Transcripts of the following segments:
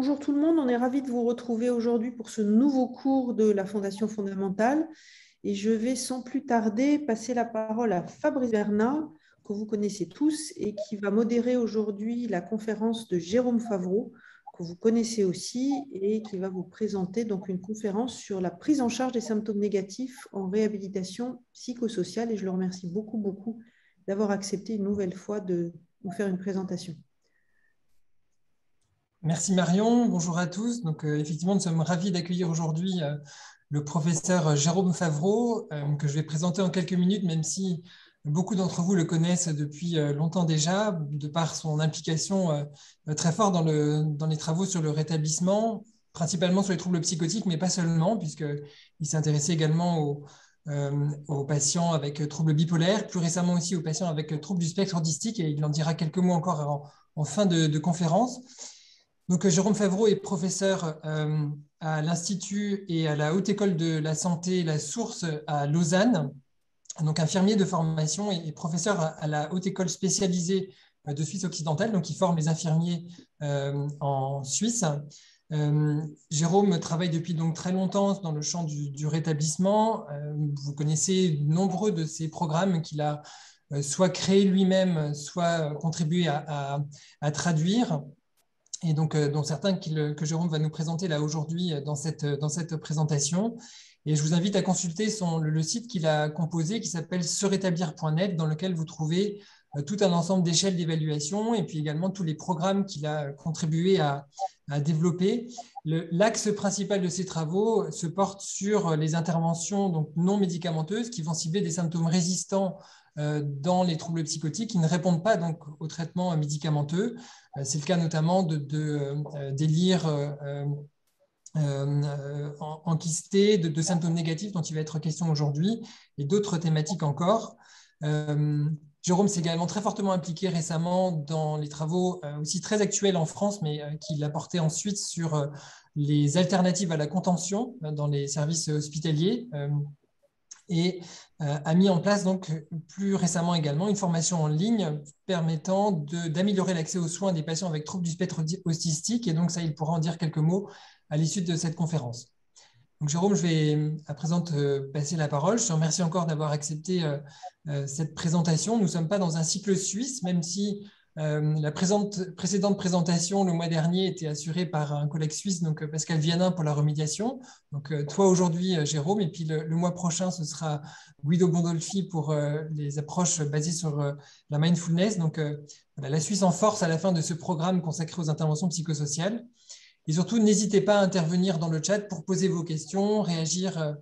Bonjour tout le monde, on est ravis de vous retrouver aujourd'hui pour ce nouveau cours de la Fondation fondamentale. Et je vais sans plus tarder passer la parole à Fabrice Bernat, que vous connaissez tous, et qui va modérer aujourd'hui la conférence de Jérôme Favreau, que vous connaissez aussi, et qui va vous présenter donc une conférence sur la prise en charge des symptômes négatifs en réhabilitation psychosociale. Et je le remercie beaucoup d'avoir accepté une nouvelle fois de nous faire une présentation. Merci Marion, bonjour à tous. Donc, effectivement, nous sommes ravis d'accueillir aujourd'hui le professeur Jérôme Favreau, que je vais présenter en quelques minutes, même si beaucoup d'entre vous le connaissent depuis longtemps déjà, de par son implication très forte dans les travaux sur le rétablissement, principalement sur les troubles psychotiques, mais pas seulement, puisqu'il s'est intéressé également aux patients avec troubles bipolaires, plus récemment aussi aux patients avec troubles du spectre autistique, et il en dira quelques mots encore en fin de conférence. Donc, Jérôme Favreau est professeur à l'Institut et à la Haute École de la Santé La Source à Lausanne, donc infirmier de formation et professeur à la Haute École spécialisée de Suisse occidentale, donc il forme les infirmiers en Suisse. Jérôme travaille depuis donc très longtemps dans le champ du rétablissement. Vous connaissez nombreux de ces programmes qu'il a soit créés lui-même, soit contribué à traduire. Et donc, dont certains que Jérôme va nous présenter là aujourd'hui dans cette présentation. Et je vous invite à consulter le site qu'il a composé qui s'appelle serétablir.net, dans lequel vous trouvez tout un ensemble d'échelles d'évaluation et puis également tous les programmes qu'il a contribué à développer. L'axe principal de ces travaux se porte sur les interventions donc, non médicamenteuses qui vont cibler des symptômes résistants dans les troubles psychotiques qui ne répondent pas donc au traitement médicamenteux. C'est le cas notamment de délire enquisté, de symptômes négatifs dont il va être question aujourd'hui, et d'autres thématiques encore. Jérôme s'est également très fortement impliqué récemment dans les travaux aussi très actuels en France, mais qu'il a porté ensuite sur les alternatives à la contention dans les services hospitaliers. Et a mis en place donc plus récemment également une formation en ligne permettant d'améliorer l'accès aux soins des patients avec troubles du spectre autistique. Et donc ça, il pourra en dire quelques mots à l'issue de cette conférence. Donc Jérôme, je vais à présent te passer la parole. Je te remercie encore d'avoir accepté cette présentation. Nous ne sommes pas dans un cycle suisse, même si la précédente présentation le mois dernier était assurée par un collègue suisse, donc Pascal Vianin, pour la remédiation. Donc toi aujourd'hui, Jérôme, et puis le mois prochain, ce sera Guido Bondolfi pour les approches basées sur la mindfulness. Donc voilà, la Suisse en force à la fin de ce programme consacré aux interventions psychosociales. Et surtout, n'hésitez pas à intervenir dans le chat pour poser vos questions, réagir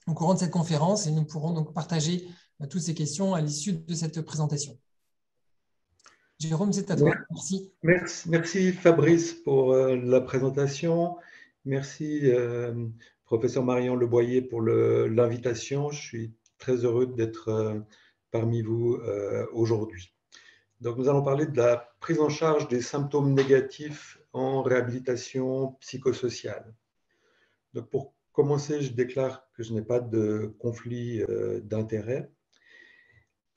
au courant de cette conférence, et nous pourrons donc partager toutes ces questions à l'issue de cette présentation. Jérôme, c'est à toi. Merci. Merci Fabrice pour la présentation. Merci professeur Marion Leboyer pour l'invitation. Je suis très heureux d'être parmi vous aujourd'hui. Donc, nous allons parler de la prise en charge des symptômes négatifs en réhabilitation psychosociale. Donc, pour commencer, je déclare que je n'ai pas de conflit d'intérêts.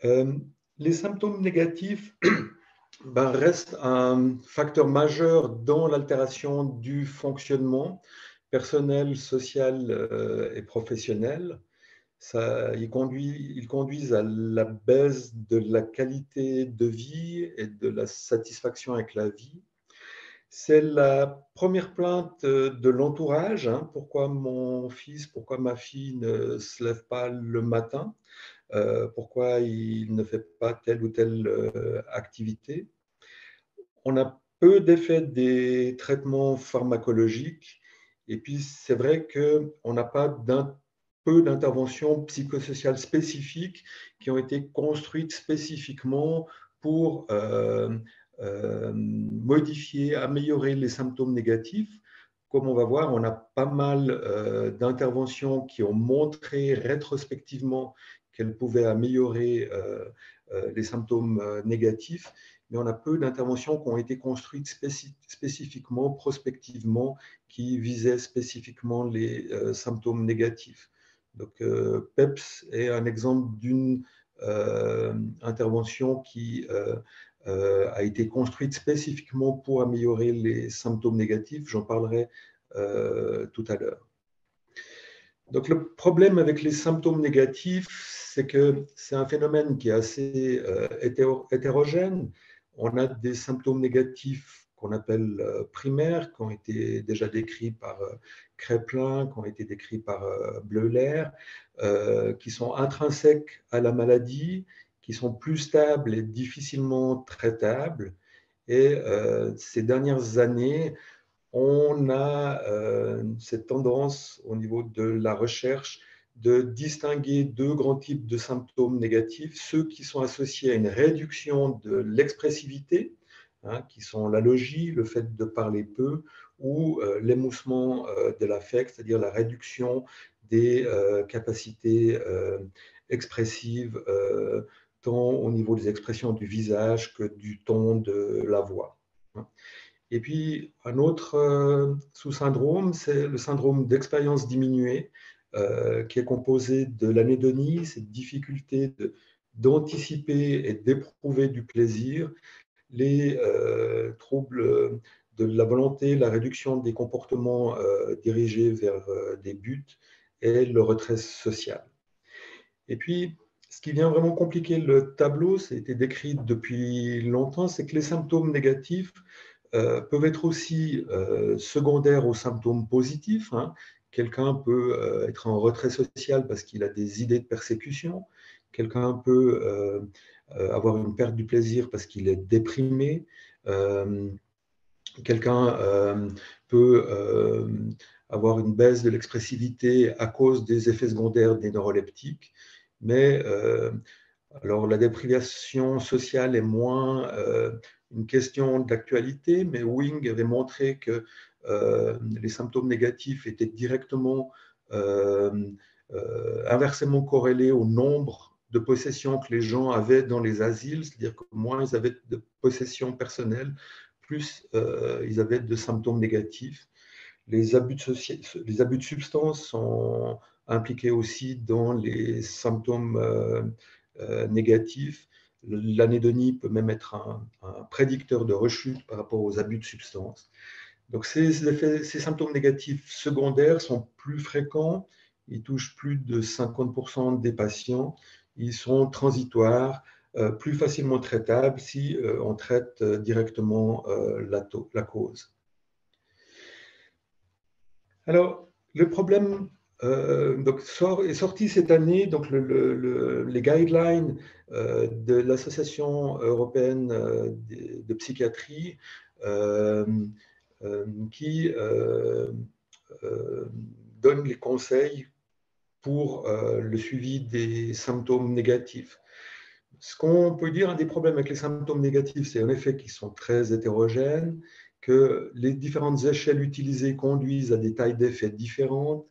Les symptômes négatifs restent un facteur majeur dans l'altération du fonctionnement personnel, social et professionnel. Ils conduisent à la baisse de la qualité de vie et de la satisfaction avec la vie. C'est la première plainte de l'entourage. Pourquoi mon fils, pourquoi ma fille ne se lève pas le matin? Pourquoi il ne fait pas telle ou telle activité? On a peu d'effets des traitements pharmacologiques. Et puis, c'est vrai qu'on n'a pas peu d'interventions psychosociales spécifiques qui ont été construites spécifiquement pour modifier, améliorer les symptômes négatifs. Comme on va voir, on a pas mal d'interventions qui ont montré rétrospectivement qu'elles pouvaient améliorer les symptômes négatifs, mais on a peu d'interventions qui ont été construites spécifiquement, prospectivement, qui visaient spécifiquement les symptômes négatifs. Donc, PEPS est un exemple d'une intervention qui a été construite spécifiquement pour améliorer les symptômes négatifs. J'en parlerai tout à l'heure. Donc, le problème avec les symptômes négatifs, c'est que c'est un phénomène qui est assez hétérogène. On a des symptômes négatifs qu'on appelle primaires, qui ont été déjà décrits par Kraepelin, qui ont été décrits par Bleuler, qui sont intrinsèques à la maladie, qui sont plus stables et difficilement traitables. Et ces dernières années, on a cette tendance au niveau de la recherche de distinguer deux grands types de symptômes négatifs, ceux qui sont associés à une réduction de l'expressivité, hein, qui sont l'alogie, le fait de parler peu, ou l'émoussement de l'affect, c'est-à-dire la réduction des capacités expressives, tant au niveau des expressions du visage que du ton de la voix. Et puis, un autre sous-syndrome, c'est le syndrome d'expérience diminuée, qui est composé de l'anédonie, cette difficulté d'anticiper et d'éprouver du plaisir, les troubles de la volonté, la réduction des comportements dirigés vers des buts et le retrait social. Et puis, ce qui vient vraiment compliquer le tableau, ça a été décrit depuis longtemps, c'est que les symptômes négatifs peuvent être aussi secondaires aux symptômes positifs. Hein. Quelqu'un peut être en retrait social parce qu'il a des idées de persécution. Quelqu'un peut avoir une perte du plaisir parce qu'il est déprimé. Quelqu'un peut avoir une baisse de l'expressivité à cause des effets secondaires des neuroleptiques. Mais alors, la déprivation sociale est moins une question d'actualité, mais Wing avait montré que les symptômes négatifs étaient directement inversement corrélés au nombre de possessions que les gens avaient dans les asiles, c'est-à-dire que moins ils avaient de possessions personnelles, plus ils avaient de symptômes négatifs. Les abus de substances sont impliqués aussi dans les symptômes négatifs. L'anédonie peut même être un prédicteur de rechute par rapport aux abus de substances. Donc ces symptômes négatifs secondaires sont plus fréquents, ils touchent plus de 50% des patients, ils sont transitoires, plus facilement traitables si on traite directement la cause. Alors, le problème est sorti cette année, donc les guidelines de l'Association européenne de psychiatrie qui donne les conseils pour le suivi des symptômes négatifs. Ce qu'on peut dire, un des problèmes avec les symptômes négatifs, c'est en effet qu'ils sont très hétérogènes, que les différentes échelles utilisées conduisent à des tailles d'effets différentes.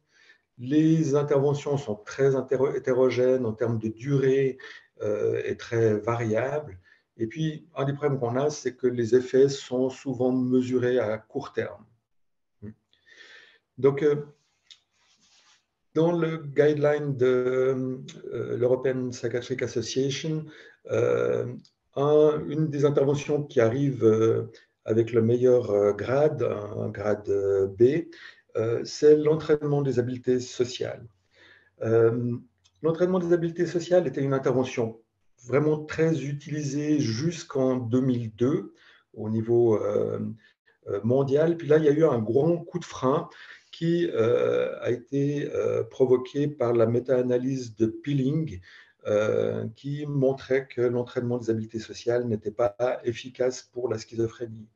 Les interventions sont très hétérogènes en termes de durée et très variables. Et puis, un des problèmes qu'on a, c'est que les effets sont souvent mesurés à court terme. Donc, dans le guideline de l'European Psychiatric Association, une des interventions qui arrive avec le meilleur grade, un grade B, c'est l'entraînement des habiletés sociales. L'entraînement des habiletés sociales était une intervention vraiment très utilisée jusqu'en 2002 au niveau mondial. Puis là, il y a eu un grand coup de frein qui a été provoqué par la méta-analyse de Pilling, qui montrait que l'entraînement des habiletés sociales n'était pas efficace pour la schizophrénie.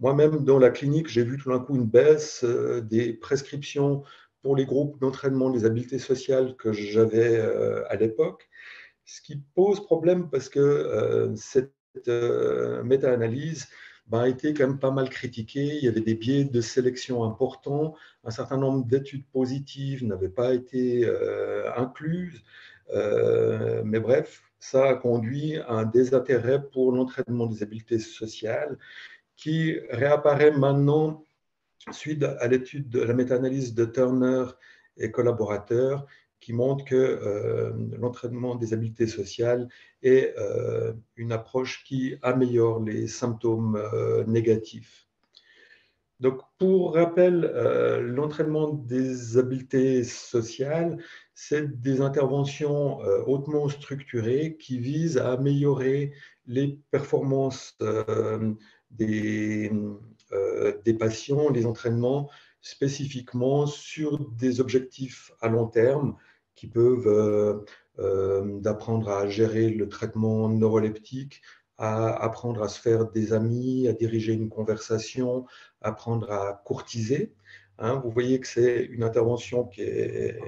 Moi-même, dans la clinique, j'ai vu tout d'un coup une baisse des prescriptions pour les groupes d'entraînement des habiletés sociales que j'avais à l'époque, ce qui pose problème parce que cette méta-analyse a été quand même pas mal critiquée. Il y avait des biais de sélection importants. Un certain nombre d'études positives n'avaient pas été incluses. Mais bref, ça a conduit à un désintérêt pour l'entraînement des habiletés sociales qui réapparaît maintenant suite à l'étude de la méta-analyse de Turner et collaborateurs qui montrent que l'entraînement des habiletés sociales est une approche qui améliore les symptômes négatifs. Donc, pour rappel, l'entraînement des habiletés sociales, c'est des interventions hautement structurées qui visent à améliorer les performances des patients, les entraînements spécifiquement sur des objectifs à long terme qui peuvent d'apprendre à gérer le traitement neuroleptique, à apprendre à se faire des amis, à diriger une conversation, apprendre à courtiser. Vous voyez que c'est une intervention qui est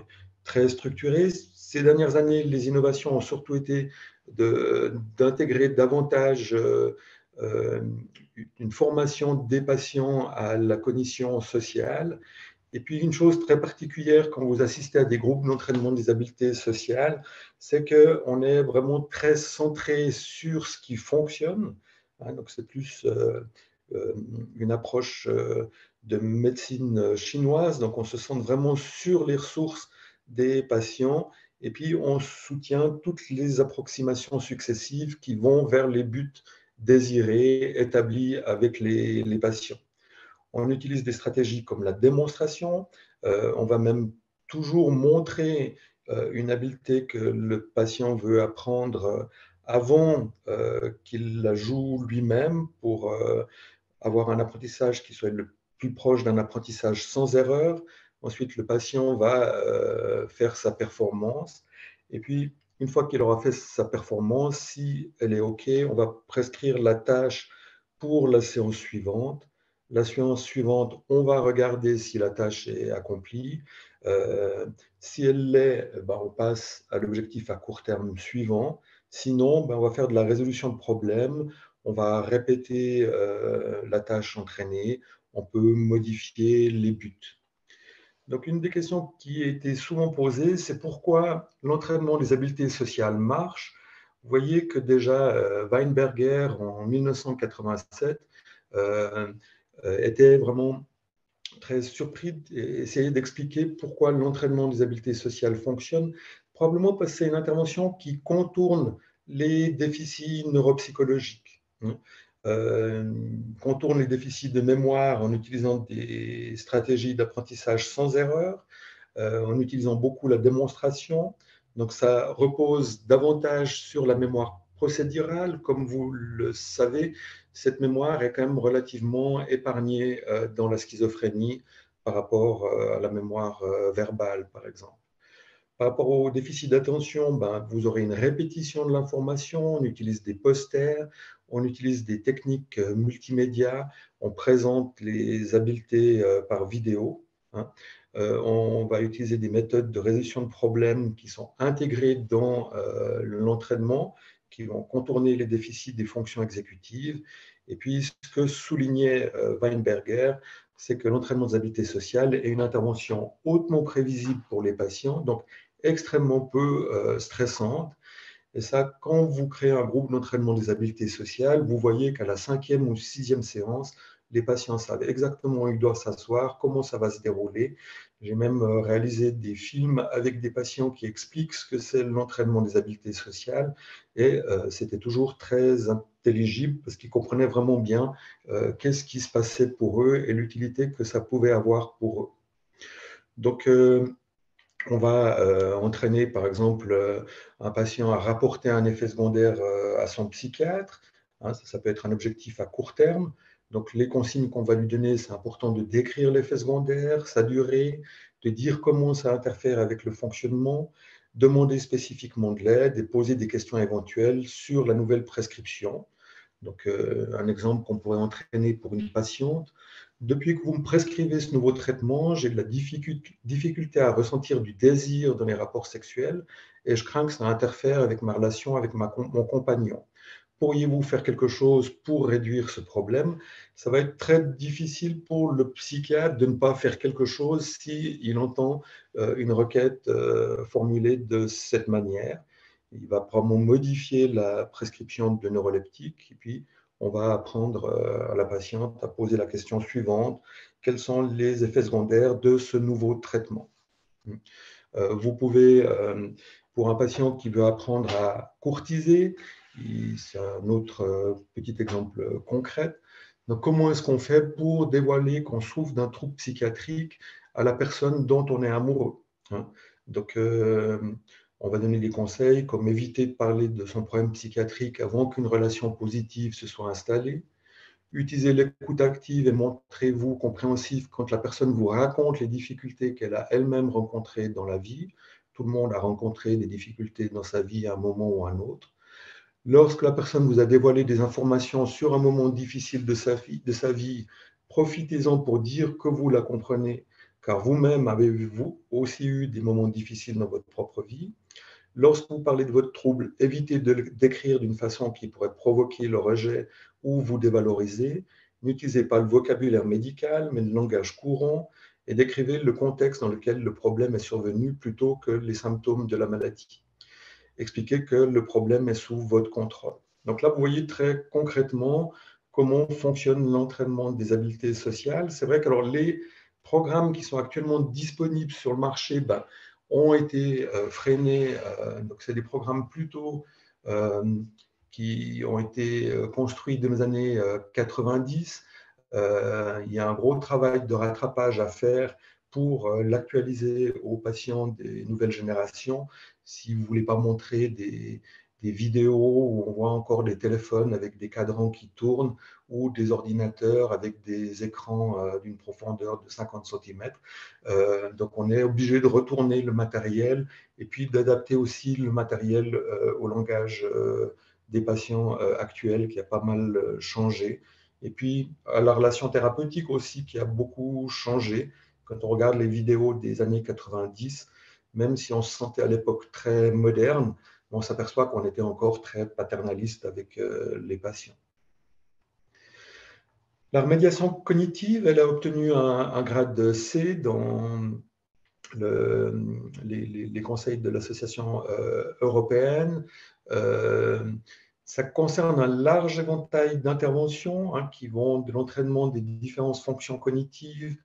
très structurée. Ces dernières années, les innovations ont surtout été d'intégrer davantage une formation des patients à la cognition sociale. Et puis, une chose très particulière quand vous assistez à des groupes d'entraînement des habiletés sociales, c'est qu'on est vraiment très centré sur ce qui fonctionne. Donc, c'est plus une approche de médecine chinoise. Donc, on se centre vraiment sur les ressources des patients. Et puis, on soutient toutes les approximations successives qui vont vers les buts désirés, établis avec les patients. On utilise des stratégies comme la démonstration. On va même toujours montrer une habileté que le patient veut apprendre avant qu'il la joue lui-même pour avoir un apprentissage qui soit le plus proche d'un apprentissage sans erreur. Ensuite, le patient va faire sa performance. Et puis, une fois qu'il aura fait sa performance, si elle est OK, on va prescrire la tâche pour la séance suivante. La séance suivante, on va regarder si la tâche est accomplie. Si elle l'est, on passe à l'objectif à court terme suivant. Sinon, on va faire de la résolution de problèmes. On va répéter la tâche entraînée. On peut modifier les buts. Donc, une des questions qui a été souvent posée, c'est pourquoi l'entraînement des habiletés sociales marche. Vous voyez que déjà, Weinberger, en 1987, était vraiment très surpris et essayait d'expliquer pourquoi l'entraînement des habiletés sociales fonctionne, probablement parce que c'est une intervention qui contourne les déficits neuropsychologiques, contourne les déficits de mémoire en utilisant des stratégies d'apprentissage sans erreur, en utilisant beaucoup la démonstration. Donc ça repose davantage sur la mémoire procédurale. Comme vous le savez, cette mémoire est quand même relativement épargnée dans la schizophrénie par rapport à la mémoire verbale, par exemple. Par rapport au déficit d'attention, vous aurez une répétition de l'information, on utilise des posters, on utilise des techniques multimédia, on présente les habiletés par vidéo. On va utiliser des méthodes de résolution de problèmes qui sont intégrées dans l'entraînement, qui vont contourner les déficits des fonctions exécutives. Et puis, ce que soulignait Weinberger, c'est que l'entraînement des habiletés sociales est une intervention hautement prévisible pour les patients, donc extrêmement peu stressante. Et ça, quand vous créez un groupe d'entraînement des habiletés sociales, vous voyez qu'à la 5e ou 6e séance, les patients savent exactement où ils doivent s'asseoir, comment ça va se dérouler. J'ai même réalisé des films avec des patients qui expliquent ce que c'est l'entraînement des habiletés sociales et c'était toujours très intelligible parce qu'ils comprenaient vraiment bien qu'est-ce qui se passait pour eux et l'utilité que ça pouvait avoir pour eux. Donc, on va entraîner, par exemple, un patient à rapporter un effet secondaire à son psychiatre. Ça peut être un objectif à court terme. Donc, les consignes qu'on va lui donner, c'est important de décrire l'effet secondaire, sa durée, de dire comment ça interfère avec le fonctionnement, demander spécifiquement de l'aide et poser des questions éventuelles sur la nouvelle prescription. Donc, un exemple qu'on pourrait entraîner pour une patiente. Depuis que vous me prescrivez ce nouveau traitement, j'ai de la difficulté à ressentir du désir dans les rapports sexuels et je crains que ça interfère avec ma relation avec mon compagnon. Pourriez-vous faire quelque chose pour réduire ce problème? Ça va être très difficile pour le psychiatre de ne pas faire quelque chose s'il entend une requête formulée de cette manière. Il va probablement modifier la prescription de neuroleptique et puis on va apprendre à la patiente à poser la question suivante: quels sont les effets secondaires de ce nouveau traitement? Vous pouvez, pour un patient qui veut apprendre à courtiser, c'est un autre petit exemple concret. Donc, comment est-ce qu'on fait pour dévoiler qu'on souffre d'un trouble psychiatrique à la personne dont on est amoureux, hein? Donc, on va donner des conseils comme éviter de parler de son problème psychiatrique avant qu'une relation positive se soit installée. Utilisez l'écoute active et montrez-vous compréhensif quand la personne vous raconte les difficultés qu'elle a elle-même rencontrées dans la vie. Tout le monde a rencontré des difficultés dans sa vie à un moment ou à un autre. Lorsque la personne vous a dévoilé des informations sur un moment difficile de sa vie, profitez-en pour dire que vous la comprenez, car vous-même avez vous aussi eu des moments difficiles dans votre propre vie. Lorsque vous parlez de votre trouble, évitez de le décrire d'une façon qui pourrait provoquer le rejet ou vous dévaloriser. N'utilisez pas le vocabulaire médical, mais le langage courant et décrivez le contexte dans lequel le problème est survenu plutôt que les symptômes de la maladie. Expliquez que le problème est sous votre contrôle. Donc là, vous voyez très concrètement comment fonctionne l'entraînement des habiletés sociales. C'est vrai que alors, les programmes qui sont actuellement disponibles sur le marché ont été freinés. Donc, c'est des programmes plutôt qui ont été construits dans les années 90. Il y a un gros travail de rattrapage à faire pour l'actualiser aux patients des nouvelles générations. Si vous ne voulez pas montrer des vidéos où on voit encore des téléphones avec des cadrans qui tournent ou des ordinateurs avec des écrans d'une profondeur de 50 cm. Donc, on est obligé de retourner le matériel et puis d'adapter aussi le matériel au langage des patients actuels qui a pas mal changé. Et puis, à la relation thérapeutique aussi qui a beaucoup changé. Quand on regarde les vidéos des années 90, même si on se sentait à l'époque très moderne, on s'aperçoit qu'on était encore très paternaliste avec les patients. La remédiation cognitive, elle a obtenu un grade C dans les conseils de l'association européenne. Ça concerne un large éventail d'interventions qui vont de l'entraînement des différentes fonctions cognitives,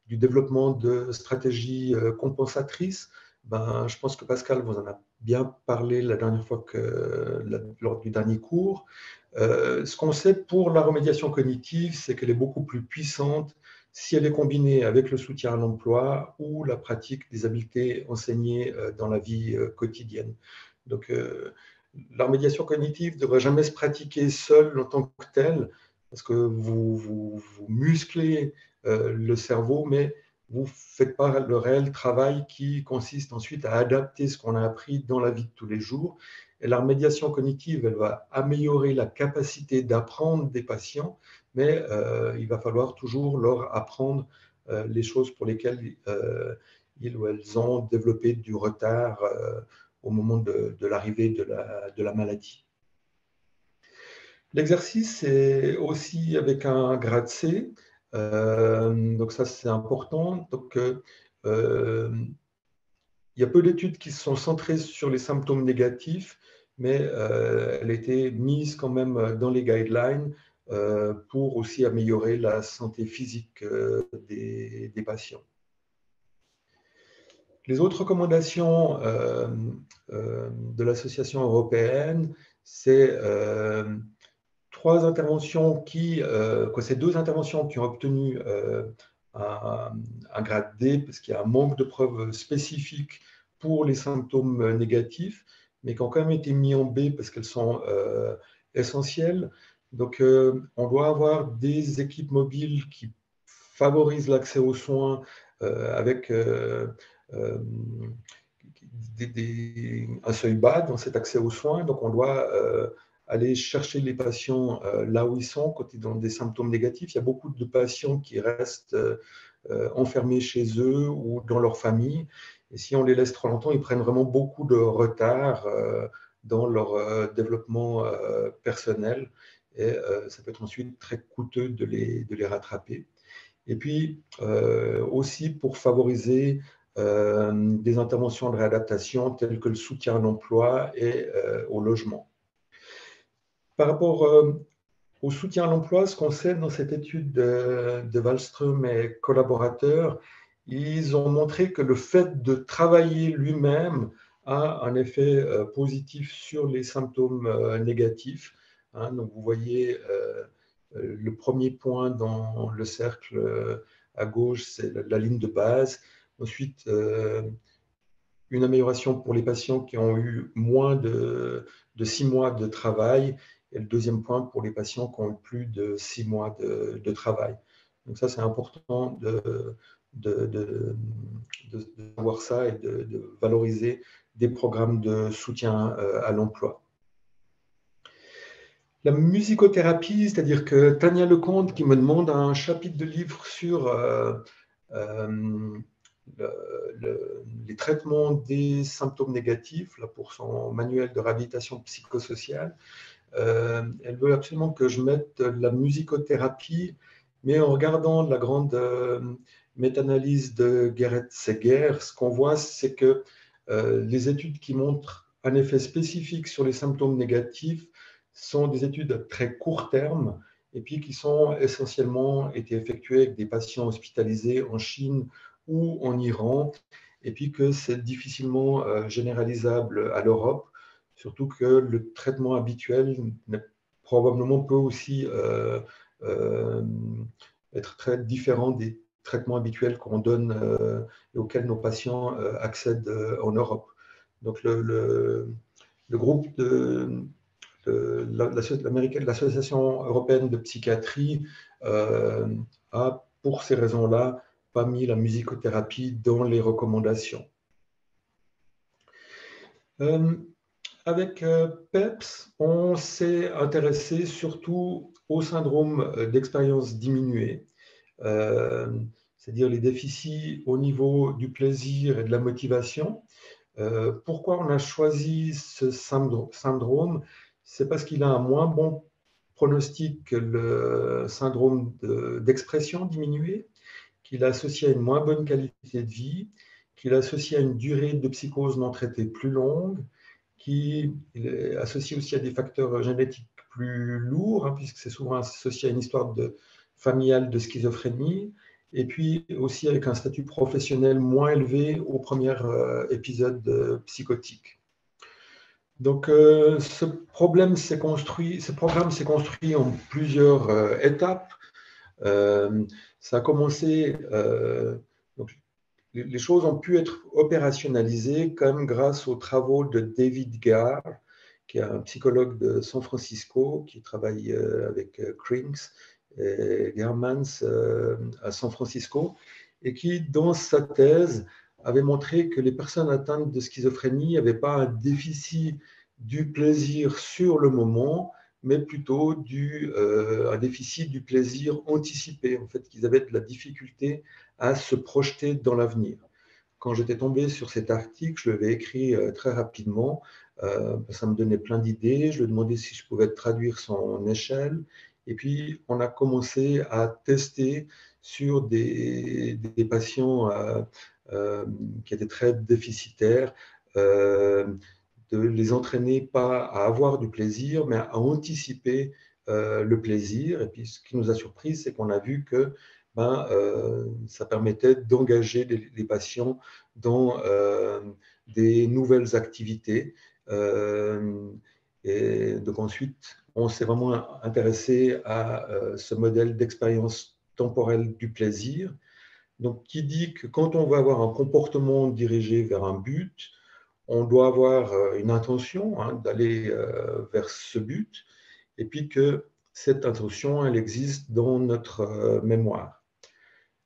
du développement de stratégies compensatrices. Je pense que Pascal vous en a bien parlé la dernière fois lors du dernier cours. Ce qu'on sait pour la remédiation cognitive, c'est qu'elle est beaucoup plus puissante si elle est combinée avec le soutien à l'emploi ou la pratique des habiletés enseignées dans la vie quotidienne. Donc, la remédiation cognitive ne devrait jamais se pratiquer seule en tant que telle, parce que vous musclez le cerveau, mais vous ne faites pas le réel travail qui consiste ensuite à adapter ce qu'on a appris dans la vie de tous les jours. Et la remédiation cognitive, elle va améliorer la capacité d'apprendre des patients, mais il va falloir toujours leur apprendre les choses pour lesquelles ils ou elles ont développé du retard au moment de l'arrivée de la maladie. L'exercice est aussi avec un grade C, donc ça c'est important. Donc, il y a peu d'études qui se sont centrées sur les symptômes négatifs, mais elle a été mise quand même dans les guidelines pour aussi améliorer la santé physique des patients. Les autres recommandations de l'association européenne, c'est trois interventions c'est deux interventions qui ont obtenu un grade D parce qu'il y a un manque de preuves spécifiques pour les symptômes négatifs, mais qui ont quand même été mis en B parce qu'elles sont essentielles. Donc, on doit avoir des équipes mobiles qui favorisent l'accès aux soins avec un seuil bas dans cet accès aux soins. Donc, on doit aller chercher les patients là où ils sont, quand ils ont des symptômes négatifs. Il y a beaucoup de patients qui restent enfermés chez eux ou dans leur famille. Et si on les laisse trop longtemps, ils prennent vraiment beaucoup de retard dans leur développement personnel. Et ça peut être ensuite très coûteux de les rattraper. Et puis, aussi pour favoriser des interventions de réadaptation telles que le soutien à l'emploi et au logement. Par rapport au soutien à l'emploi, ce qu'on sait dans cette étude de Wallström et collaborateurs, ils ont montré que le fait de travailler lui-même a un effet positif sur les symptômes négatifs. Hein. Donc, vous voyez le premier point dans le cercle à gauche, c'est la ligne de base. Ensuite, une amélioration pour les patients qui ont eu moins de 6 mois de travail. Et le deuxième point pour les patients qui ont eu plus de 6 mois de travail. Donc ça, c'est important de voir ça et de valoriser des programmes de soutien à l'emploi. La musicothérapie, c'est-à-dire que Tania Lecomte qui me demande un chapitre de livre sur les traitements des symptômes négatifs, là, pour son manuel de réhabilitation psychosociale. Elle veut absolument que je mette la musicothérapie, mais en regardant la grande méta-analyse de Gerrit Seger, ce qu'on voit, c'est que les études qui montrent un effet spécifique sur les symptômes négatifs sont des études à très court terme et puis qui sont essentiellement été effectuées avec des patients hospitalisés en Chine ou en Iran, et puis que c'est difficilement généralisable à l'Europe, surtout que le traitement habituel probablement peut aussi être très différent des traitements habituels qu'on donne et auxquels nos patients accèdent en Europe. Donc le groupe de l'Association européenne de psychiatrie a, pour ces raisons-là, pas mis la musicothérapie dans les recommandations. Avec PEPS, on s'est intéressé surtout au syndrome d'expérience diminuée, c'est-à-dire les déficits au niveau du plaisir et de la motivation. Pourquoi on a choisi ce syndrome? C'est parce qu'il a un moins bon pronostic que le syndrome d'expression diminuée, qu'il est associé à une moins bonne qualité de vie, qu'il est associé à une durée de psychose non traitée plus longue, qu'il est associé aussi à des facteurs génétiques plus lourds, hein, puisque c'est souvent associé à une histoire familiale de schizophrénie, et puis aussi avec un statut professionnel moins élevé au premier épisode psychotique. Donc, ce programme s'est construit en plusieurs étapes. Ça a commencé, donc, les choses ont pu être opérationnalisées quand même grâce aux travaux de David Garr, qui est un psychologue de San Francisco, qui travaille avec Krings et Germans à San Francisco, et qui, dans sa thèse, avait montré que les personnes atteintes de schizophrénie n'avaient pas un déficit du plaisir sur le moment, mais plutôt un déficit du plaisir anticipé, en fait, qu'ils avaient de la difficulté à se projeter dans l'avenir. Quand j'étais tombé sur cet article, je l'avais écrit très rapidement, ça me donnait plein d'idées, je lui ai demandé si je pouvais traduire son échelle, et puis on a commencé à tester sur des patients qui étaient très déficitaires, de les entraîner pas à avoir du plaisir, mais à anticiper le plaisir. Et puis ce qui nous a surpris, c'est qu'on a vu que ça permettait d'engager les patients dans des nouvelles activités. Et donc ensuite, on s'est vraiment intéressé à ce modèle d'expérience temporelle du plaisir. Donc, qui dit que quand on va avoir un comportement dirigé vers un but, on doit avoir une intention d'aller vers ce but, et puis que cette intention, elle existe dans notre mémoire.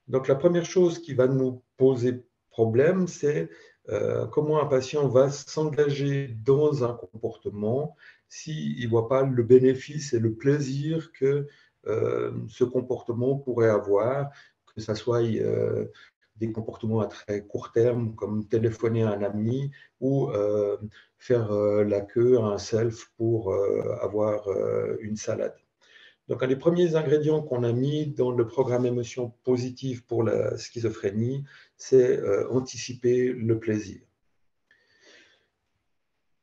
Donc, la première chose qui va nous poser problème, c'est comment un patient va s'engager dans un comportement s'il ne voit pas le bénéfice et le plaisir que ce comportement pourrait avoir, que ce soit des comportements à très court terme, comme téléphoner à un ami ou faire la queue à un self pour avoir une salade. Donc, un des premiers ingrédients qu'on a mis dans le programme émotion positive pour la schizophrénie, c'est anticiper le plaisir.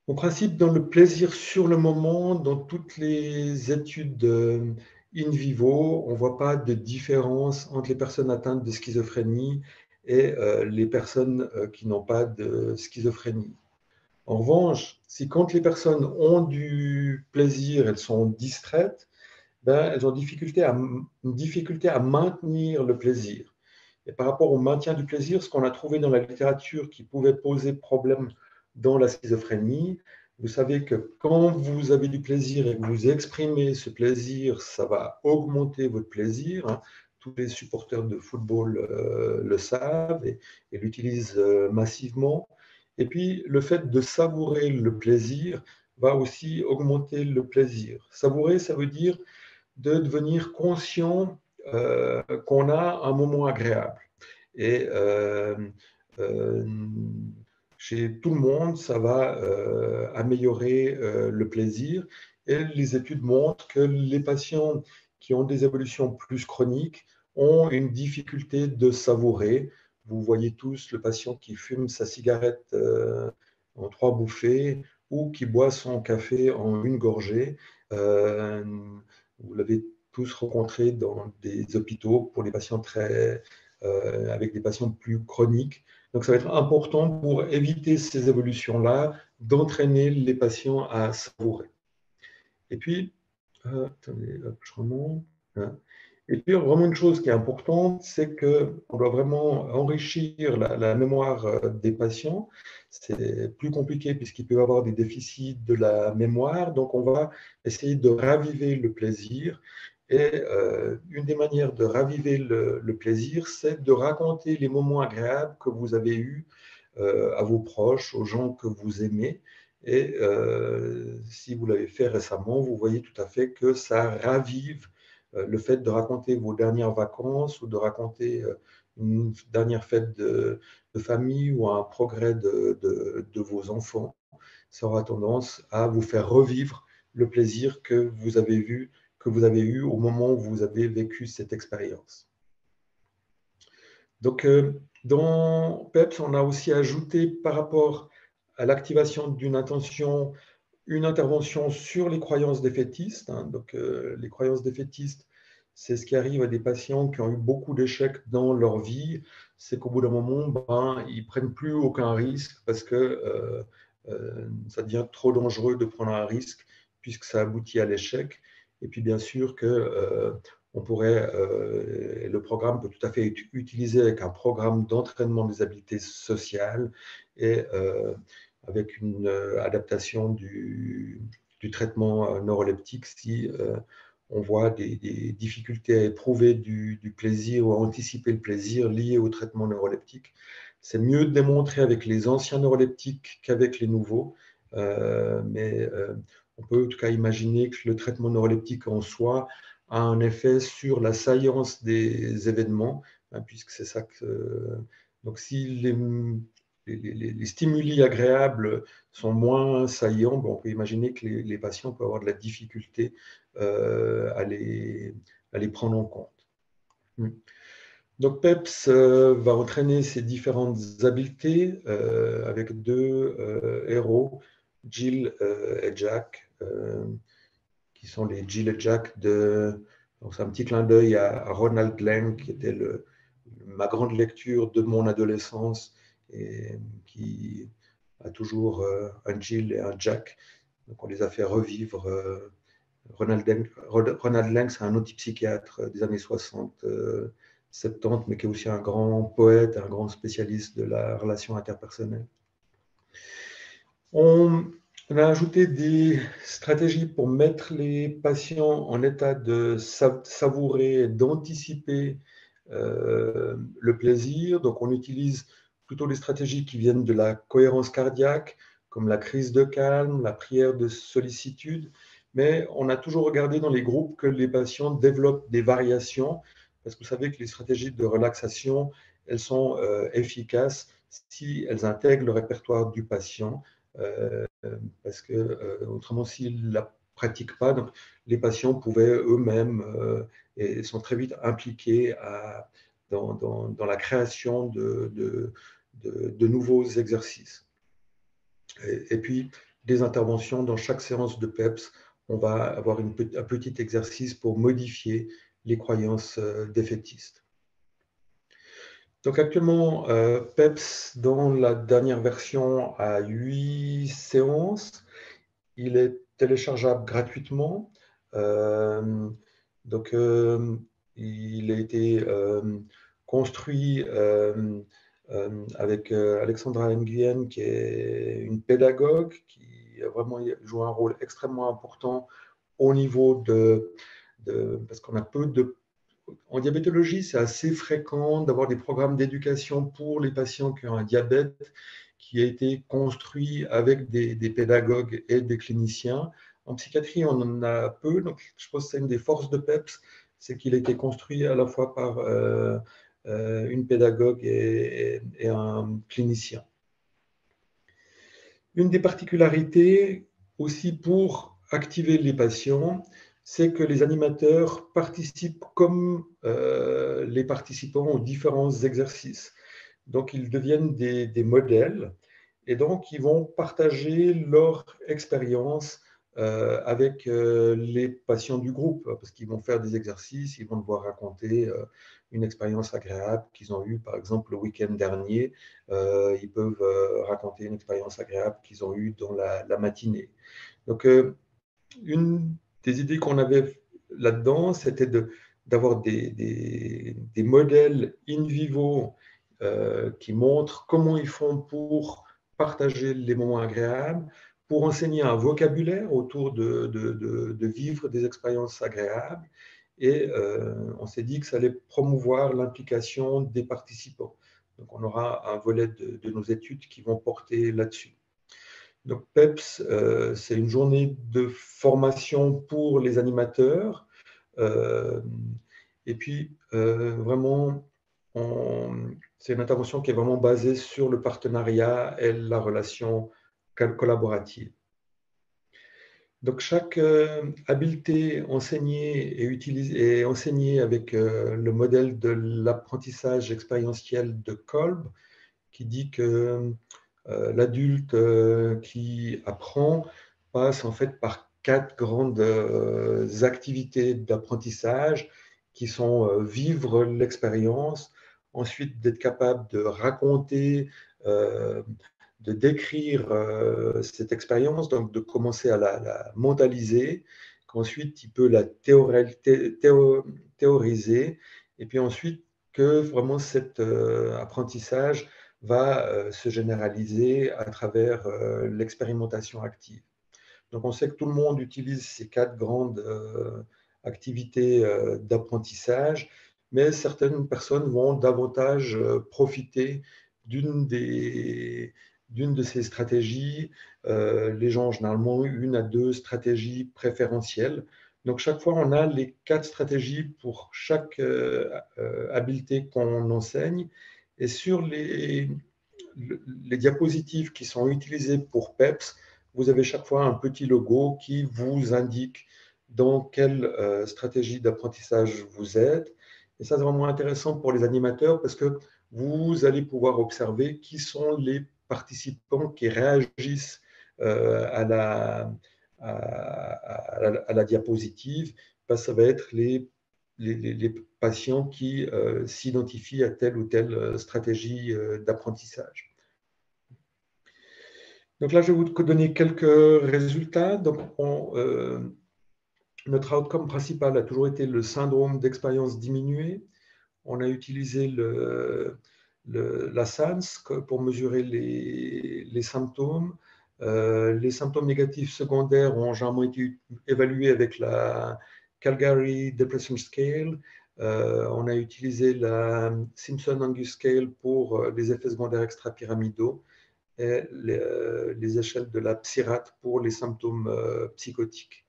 En principe, dans le plaisir sur le moment, dans toutes les études in vivo, on ne voit pas de différence entre les personnes atteintes de schizophrénie et les personnes qui n'ont pas de schizophrénie. En revanche, si quand les personnes ont du plaisir, elles sont distraites, ben, elles ont une difficulté à maintenir le plaisir. Et par rapport au maintien du plaisir, ce qu'on a trouvé dans la littérature qui pouvait poser problème dans la schizophrénie, vous savez que quand vous avez du plaisir et que vous exprimez ce plaisir, ça va augmenter votre plaisir, hein. Tous les supporters de football le savent et l'utilisent massivement. Et puis, le fait de savourer le plaisir va aussi augmenter le plaisir. Savourer, ça veut dire de devenir conscient qu'on a un moment agréable. Et chez tout le monde, ça va améliorer le plaisir. Et les études montrent que les patients qui ont des évolutions plus chroniques ont une difficulté de savourer. Vous voyez tous le patient qui fume sa cigarette en 3 bouffées ou qui boit son café en 1 gorgée. Vous l'avez tous rencontré dans des hôpitaux pour les patients avec des patients plus chroniques. Donc, ça va être important pour éviter ces évolutions-là, d'entraîner les patients à savourer. Et puis, attendez, je remonte. Et puis, vraiment une chose qui est importante, c'est qu'on doit vraiment enrichir la mémoire des patients. C'est plus compliqué puisqu'ils peuvent avoir des déficits de la mémoire. Donc, on va essayer de raviver le plaisir. Et une des manières de raviver le plaisir, c'est de raconter les moments agréables que vous avez eus à vos proches, aux gens que vous aimez. Et si vous l'avez fait récemment, vous voyez tout à fait que ça ravive le fait de raconter vos dernières vacances ou de raconter une dernière fête de famille ou un progrès de vos enfants. Ça aura tendance à vous faire revivre le plaisir que vous avez eu au moment où vous avez vécu cette expérience. Donc, dans PEPS, on a aussi ajouté par rapport à l'activation d'une intention, une intervention sur les croyances défaitistes. Donc, les croyances défaitistes, c'est ce qui arrive à des patients qui ont eu beaucoup d'échecs dans leur vie. C'est qu'au bout d'un moment, ils ne prennent plus aucun risque parce que ça devient trop dangereux de prendre un risque puisque ça aboutit à l'échec. Et puis, bien sûr que on pourrait, le programme peut tout à fait être utilisé avec un programme d'entraînement des habiletés sociales et avec une adaptation du traitement neuroleptique si on voit des difficultés à éprouver du plaisir ou à anticiper le plaisir lié au traitement neuroleptique. C'est mieux de démontrer avec les anciens neuroleptiques qu'avec les nouveaux, mais on peut en tout cas imaginer que le traitement neuroleptique en soi a un effet sur la saillance des événements, hein, puisque c'est ça que… donc, si les stimuli agréables sont moins saillants, on peut imaginer que les patients peuvent avoir de la difficulté à les prendre en compte. Donc, PEPS va entraîner ces différentes habiletés avec 2 héros, Jill et Jack, qui sont les Jill et Jack donc c'est un petit clin d'œil à Ronald Lang, qui était ma grande lecture de mon adolescence et qui a toujours un Jill et un Jack. Donc on les a fait revivre. Ronald Lang, c'est un antipsychiatre des années 60, 70, mais qui est aussi un grand poète, un grand spécialiste de la relation interpersonnelle. On a ajouté des stratégies pour mettre les patients en état de savourer, d'anticiper le plaisir. Donc, on utilise plutôt les stratégies qui viennent de la cohérence cardiaque, comme la crise de calme, la prière de sollicitude. Mais on a toujours regardé dans les groupes que les patients développent des variations, parce que vous savez que les stratégies de relaxation, elles sont efficaces si elles intègrent le répertoire du patient. Parce que autrement, s'ils ne la pratiquent pas, donc les patients pouvaient eux-mêmes et sont très vite impliqués dans la création de nouveaux exercices. Et puis, des interventions dans chaque séance de PEPS, on va avoir un petit exercice pour modifier les croyances défaitistes. Donc actuellement, PEPS, dans la dernière version, a 8 séances. Il est téléchargeable gratuitement. Donc, il a été construit avec Alexandra Nguyen, qui est une pédagogue qui a vraiment joué un rôle extrêmement important au niveau parce qu'on a peu de... En diabétologie, c'est assez fréquent d'avoir des programmes d'éducation pour les patients qui ont un diabète qui a été construit avec des pédagogues et des cliniciens. En psychiatrie, on en a peu, donc je pense que c'est une des forces de PEPS, c'est qu'il a été construit à la fois par une pédagogue et un clinicien. Une des particularités aussi pour activer les patients, c'est que les animateurs participent comme les participants aux différents exercices. Donc, ils deviennent des modèles et donc ils vont partager leur expérience avec les patients du groupe parce qu'ils vont faire des exercices, ils vont devoir raconter une expérience agréable qu'ils ont eue, par exemple, le week-end dernier. Ils peuvent raconter une expérience agréable qu'ils ont eue dans la matinée. Donc, une des idées qu'on avait là-dedans, c'était d'avoir des modèles in vivo qui montrent comment ils font pour partager les moments agréables, pour enseigner un vocabulaire autour de vivre des expériences agréables. Et on s'est dit que ça allait promouvoir l'implication des participants. Donc, on aura un volet de nos études qui vont porter là-dessus. Donc, PEPS, c'est une journée de formation pour les animateurs. Et puis, vraiment, c'est une intervention qui est vraiment basée sur le partenariat et la relation collaborative. Donc, chaque habileté enseignée est enseignée avec le modèle de l'apprentissage expérientiel de Kolb, qui dit que l'adulte qui apprend passe en fait par 4 grandes activités d'apprentissage qui sont vivre l'expérience, ensuite d'être capable de raconter, de décrire cette expérience, donc de commencer à la mentaliser, qu'ensuite il peut la théoriser, et puis ensuite que vraiment cet apprentissage va se généraliser à travers l'expérimentation active. Donc on sait que tout le monde utilise ces 4 grandes activités d'apprentissage, mais certaines personnes vont davantage profiter d'une de ces stratégies. Les gens ont généralement 1 à 2 stratégies préférentielles. Donc chaque fois, on a les 4 stratégies pour chaque habileté qu'on enseigne. Et sur les diapositives qui sont utilisées pour PEPS, vous avez chaque fois un petit logo qui vous indique dans quelle stratégie d'apprentissage vous êtes. Et ça, c'est vraiment intéressant pour les animateurs parce que vous allez pouvoir observer qui sont les participants qui réagissent à la diapositive. Ça va être les patients qui s'identifient à telle ou telle stratégie d'apprentissage. Donc là, je vais vous donner quelques résultats. Donc, notre outcome principal a toujours été le syndrome d'expérience diminuée. On a utilisé la SANS pour mesurer les symptômes. Les symptômes négatifs secondaires ont généralement été évalués avec la Calgary Depression Scale. On a utilisé la Simpson-Angus Scale pour les effets secondaires extrapyramidaux et les échelles de la PSIRAT pour les symptômes psychotiques.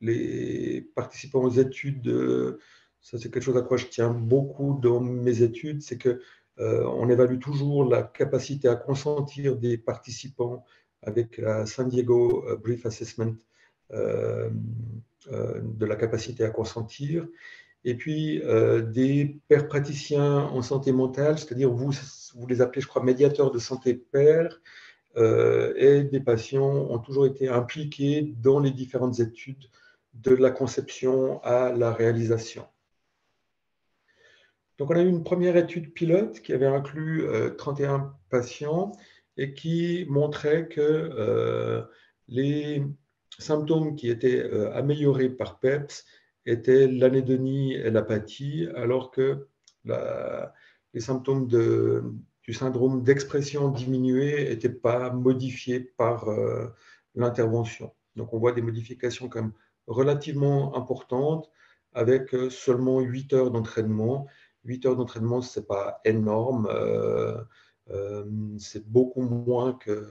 Les participants aux études, ça c'est quelque chose à quoi je tiens beaucoup dans mes études, c'est que on évalue toujours la capacité à consentir des participants avec la San Diego Brief Assessment de la capacité à consentir. Et puis des pairs praticiens en santé mentale, c'est-à-dire vous les appelez, je crois, médiateurs de santé pairs, et des patients ont toujours été impliqués dans les différentes études de la conception à la réalisation. Donc, on a eu une première étude pilote qui avait inclus 31 patients et qui montrait que les symptômes qui étaient améliorés par PEPS étaient l'anédonie et l'apathie, alors que les symptômes du syndrome d'expression diminuée n'étaient pas modifiés par l'intervention. Donc, on voit des modifications quand même relativement importantes avec seulement 8 heures d'entraînement. 8 heures d'entraînement, ce n'est pas énorme. C'est beaucoup moins que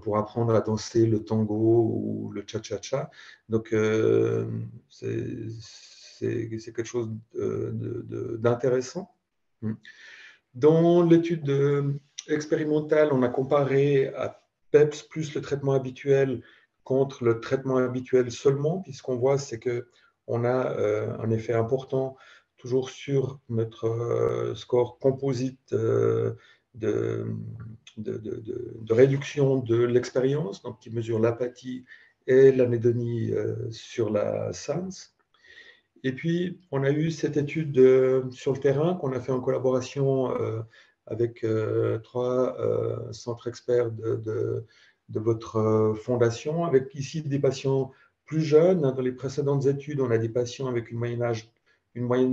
pour apprendre à danser le tango ou le cha-cha-cha. Donc, c'est quelque chose d'intéressant. Dans l'étude expérimentale, on a comparé à PEPS plus le traitement habituel contre le traitement habituel seulement, puisqu'on voit, c'est qu'on a un effet important toujours sur notre score composite de réduction de l'expérience, donc qui mesure l'apathie et l'anédonie sur la SANS. Et puis, on a eu cette étude sur le terrain qu'on a fait en collaboration avec 3 centres experts de votre fondation, avec ici des patients plus jeunes. Dans les précédentes études, on a des patients avec une moyenne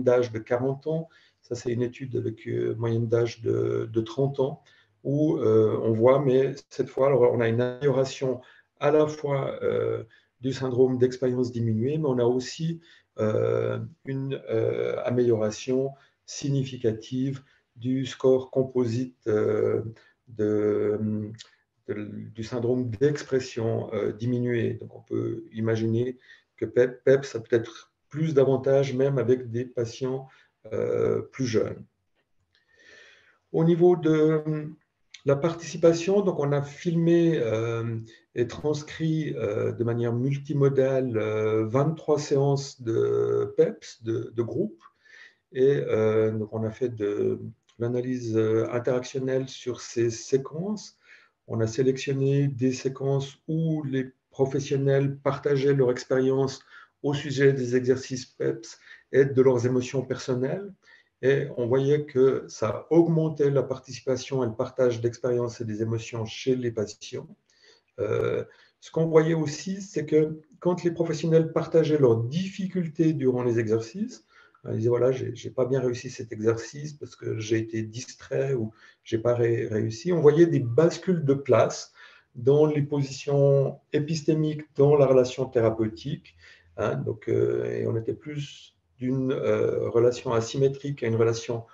d'âge de 40 ans. Ça, c'est une étude avec une moyenne d'âge de 30 ans, où on voit, mais cette fois, alors, on a une amélioration à la fois du syndrome d'expérience diminuée, mais on a aussi une amélioration significative du score composite du syndrome d'expression diminuée. Donc, on peut imaginer que PEP, ça peut être plus d'avantages même avec des patients plus jeunes. Au niveau de la participation, donc on a filmé et transcrit de manière multimodale 23 séances de PEPS, de groupe, et donc on a fait de l'analyse interactionnelle sur ces séquences. On a sélectionné des séquences où les professionnels partageaient leur expérience au sujet des exercices PEPS et de leurs émotions personnelles. Et on voyait que ça augmentait la participation et le partage d'expériences et des émotions chez les patients. Ce qu'on voyait aussi, c'est que quand les professionnels partageaient leurs difficultés durant les exercices, ils disaient, voilà, je n'ai pas bien réussi cet exercice parce que j'ai été distrait ou je n'ai pas réussi. On voyait des bascules de place dans les positions épistémiques dans la relation thérapeutique. Donc, et on était plus d'une relation asymétrique à une relation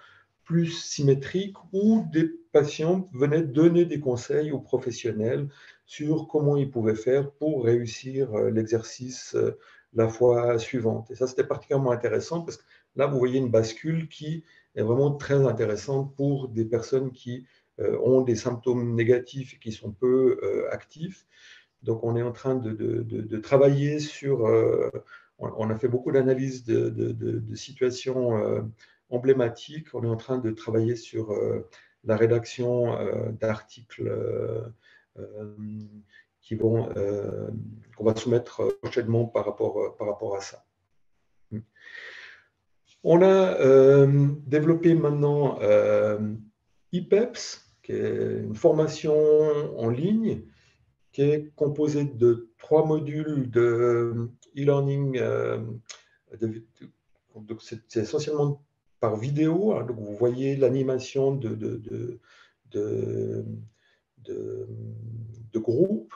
plus symétrique, où des patients venaient donner des conseils aux professionnels sur comment ils pouvaient faire pour réussir l'exercice la fois suivante. Et ça, c'était particulièrement intéressant parce que là, vous voyez une bascule qui est vraiment très intéressante pour des personnes qui ont des symptômes négatifs et qui sont peu actifs. Donc, on est en train de travailler sur... on a fait beaucoup d'analyses de situations emblématiques. On est en train de travailler sur la rédaction d'articles qu'on va soumettre prochainement par rapport à ça. On a développé maintenant IPEPS, qui est une formation en ligne qui est composée de 3 modules de e-learning. Donc c'est essentiellement par vidéo. Donc vous voyez l'animation de groupe.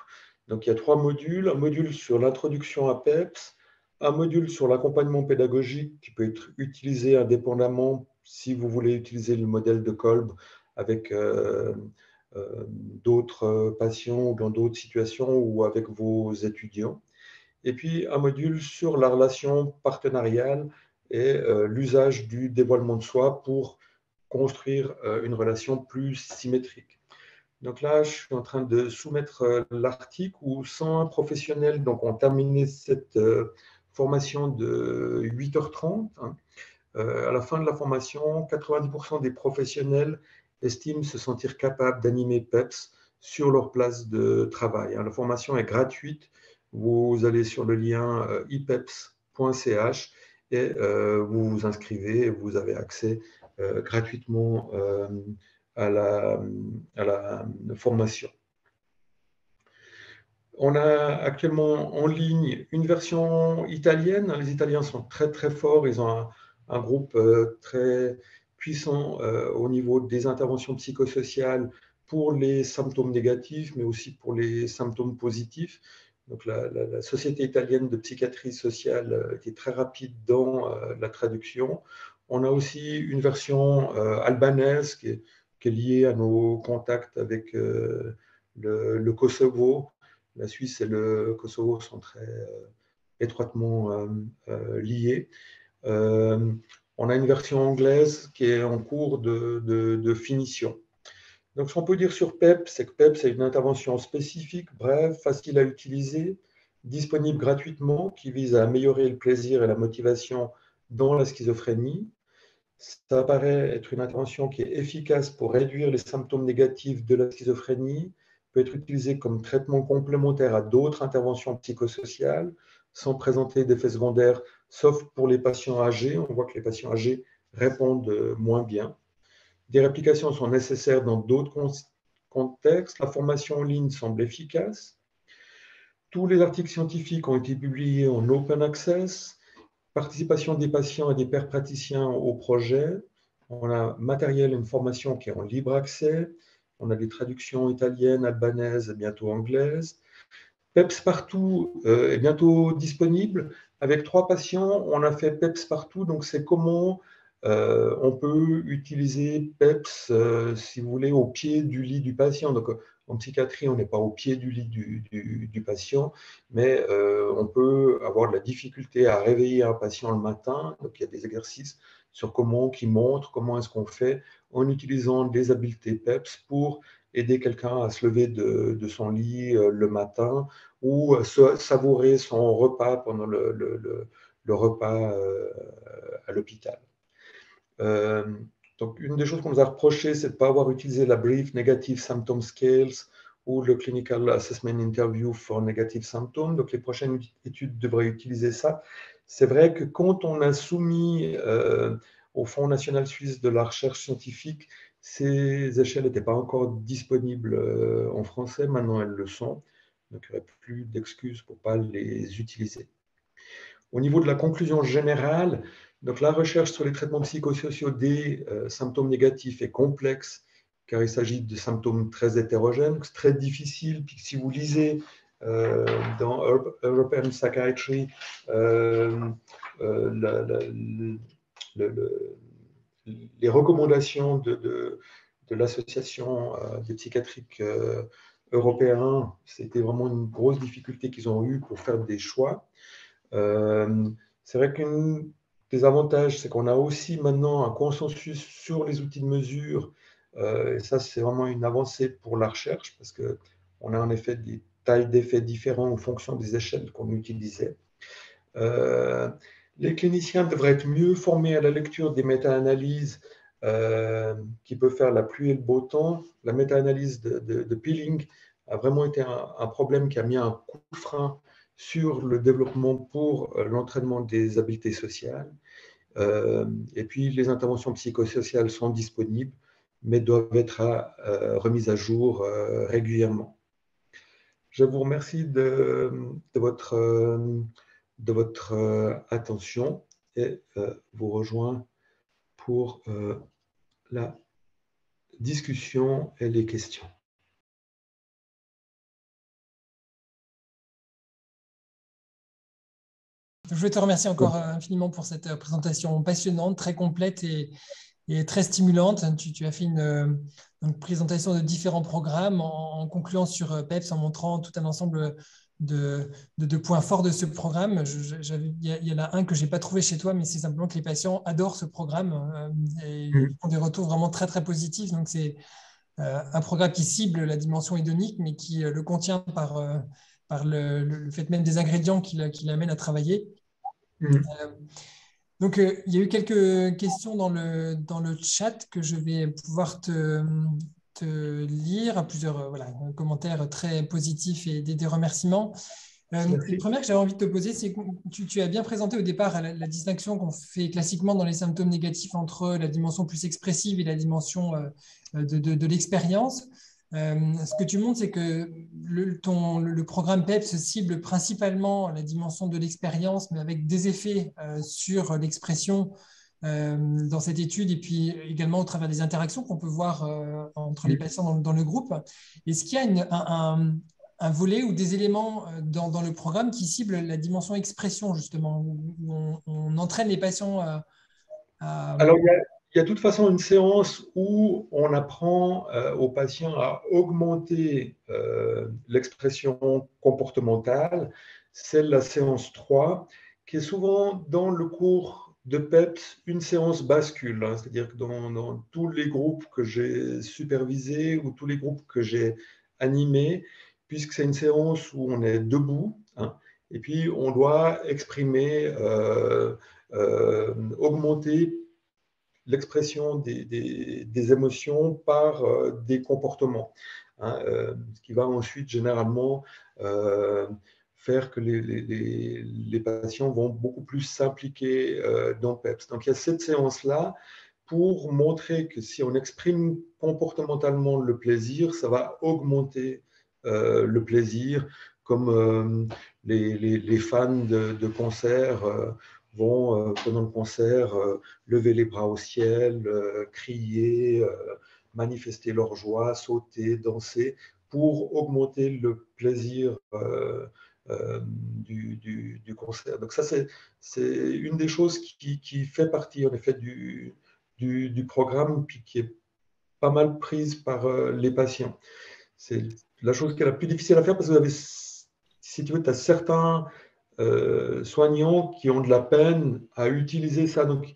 Donc il y a 3 modules. Un module sur l'introduction à PEPS, un module sur l'accompagnement pédagogique qui peut être utilisé indépendamment si vous voulez utiliser le modèle de Kolb avec d'autres patients ou dans d'autres situations ou avec vos étudiants. Et puis un module sur la relation partenariale et l'usage du dévoilement de soi pour construire une relation plus symétrique. Donc là, je suis en train de soumettre l'article où 101 professionnels donc, ont terminé cette formation de 8h30. À la fin de la formation, 90% des professionnels estiment se sentir capables d'animer PEPS sur leur place de travail. La formation est gratuite. Vous allez sur le lien ipeps.ch et vous vous inscrivez et vous avez accès gratuitement à la formation. On a actuellement en ligne une version italienne. Les Italiens sont très très forts. Ils ont un groupe très puissant au niveau des interventions psychosociales pour les symptômes négatifs, mais aussi pour les symptômes positifs. Donc la Société italienne de psychiatrie sociale qui est très rapide dans la traduction. On a aussi une version albanaise qui est liée à nos contacts avec le Kosovo. La Suisse et le Kosovo sont très étroitement liés. On a une version anglaise qui est en cours de finition. Donc, ce qu'on peut dire sur PEP, c'est que PEP, c'est une intervention spécifique, brève, facile à utiliser, disponible gratuitement, qui vise à améliorer le plaisir et la motivation dans la schizophrénie. Ça paraît être une intervention qui est efficace pour réduire les symptômes négatifs de la schizophrénie, peut être utilisée comme traitement complémentaire à d'autres interventions psychosociales, sans présenter d'effets secondaires, sauf pour les patients âgés. On voit que les patients âgés répondent moins bien. Des réplications sont nécessaires dans d'autres contextes. La formation en ligne semble efficace. Tous les articles scientifiques ont été publiés en open access. Participation des patients et des pairs praticiens au projet. On a matériel et une formation qui est en libre accès. On a des traductions italiennes, albanaises et bientôt anglaises. PEPS Partout est bientôt disponible. Avec 3 patients, on a fait PEPS Partout. Donc, c'est comment on peut utiliser PEPS, si vous voulez, au pied du lit du patient. Donc, en psychiatrie, on n'est pas au pied du lit du patient, mais on peut avoir de la difficulté à réveiller un patient le matin. Donc, il y a des exercices sur qui montrent comment est-ce qu'on fait en utilisant des habiletés PEPS pour aider quelqu'un à se lever de son lit le matin ou savourer son repas pendant le repas à l'hôpital. Donc, une des choses qu'on nous a reproché, c'est de ne pas avoir utilisé la Brief Negative Symptom Scales ou le Clinical Assessment Interview for Negative Symptoms. Donc, les prochaines études devraient utiliser ça. C'est vrai que quand on a soumis au Fonds national suisse de la recherche scientifique, ces échelles n'étaient pas encore disponibles en français. Maintenant, elles le sont. Donc, il n'y aurait plus d'excuses pour ne pas les utiliser. Au niveau de la conclusion générale, donc la recherche sur les traitements psychosociaux des symptômes négatifs est complexe, car il s'agit de symptômes très hétérogènes. C'est très difficile. Puis si vous lisez dans European Psychiatry les recommandations de l'association des psychiatriques européens, c'était vraiment une grosse difficulté qu'ils ont eue pour faire des choix. C'est vrai qu'un des avantages, c'est qu'on a aussi maintenant un consensus sur les outils de mesure. Et ça, c'est vraiment une avancée pour la recherche parce qu'on a en effet des tailles d'effets différents en fonction des échelles qu'on utilisait. Les cliniciens devraient être mieux formés à la lecture des méta-analyses qui peuvent faire la pluie et le beau temps. La méta-analyse de Peeling a vraiment été un problème qui a mis un coup de frein sur le développement pour l'entraînement des habiletés sociales. Et puis, les interventions psychosociales sont disponibles, mais doivent être remises à jour régulièrement. Je vous remercie de votre attention et vous rejoins pour la discussion et les questions. Je veux te remercier encore infiniment pour cette présentation passionnante, très complète et très stimulante. Tu as fait une présentation de différents programmes en concluant sur PEPS, en montrant tout un ensemble de points forts de ce programme. Il y en a un que je n'ai pas trouvé chez toi, mais c'est simplement que les patients adorent ce programme et font des retours vraiment très, très positifs. Donc, c'est un programme qui cible la dimension hédonique, mais qui le contient par le fait même des ingrédients qui l'amènent à travailler. Donc, il y a eu quelques questions dans le chat que je vais pouvoir te lire, plusieurs commentaires très positifs et des remerciements. La première que j'avais envie de te poser, c'est que tu as bien présenté au départ la distinction qu'on fait classiquement dans les symptômes négatifs entre la dimension plus expressive et la dimension de l'expérience. Ce que tu montres, c'est que le programme PEPS cible principalement la dimension de l'expérience, mais avec des effets sur l'expression dans cette étude, et puis également au travers des interactions qu'on peut voir entre les patients dans le groupe. Est-ce qu'il y a un volet ou des éléments dans le programme qui ciblent la dimension expression, justement, où on entraîne les patients à... Alors, il y a de toute façon une séance où on apprend aux patients à augmenter l'expression comportementale. C'est la séance 3, qui est souvent dans le cours de PEPS une séance bascule, hein. C'est-à-dire que dans tous les groupes que j'ai supervisés ou tous les groupes que j'ai animés, puisque c'est une séance où on est debout, hein, et puis on doit exprimer, augmenter l'expression des émotions par des comportements, hein, ce qui va ensuite généralement faire que les patients vont beaucoup plus s'impliquer dans PEPS. Donc il y a cette séance-là pour montrer que si on exprime comportementalement le plaisir, ça va augmenter le plaisir, comme les fans de concerts vont, pendant le concert, lever les bras au ciel, crier, manifester leur joie, sauter, danser, pour augmenter le plaisir du concert. Donc ça, c'est une des choses qui fait partie, en effet, du programme, puis qui est pas mal prise par les patients. C'est la chose qui est la plus difficile à faire, parce que vous avez, si tu veux, tu as certains soignants qui ont de la peine à utiliser ça. Donc,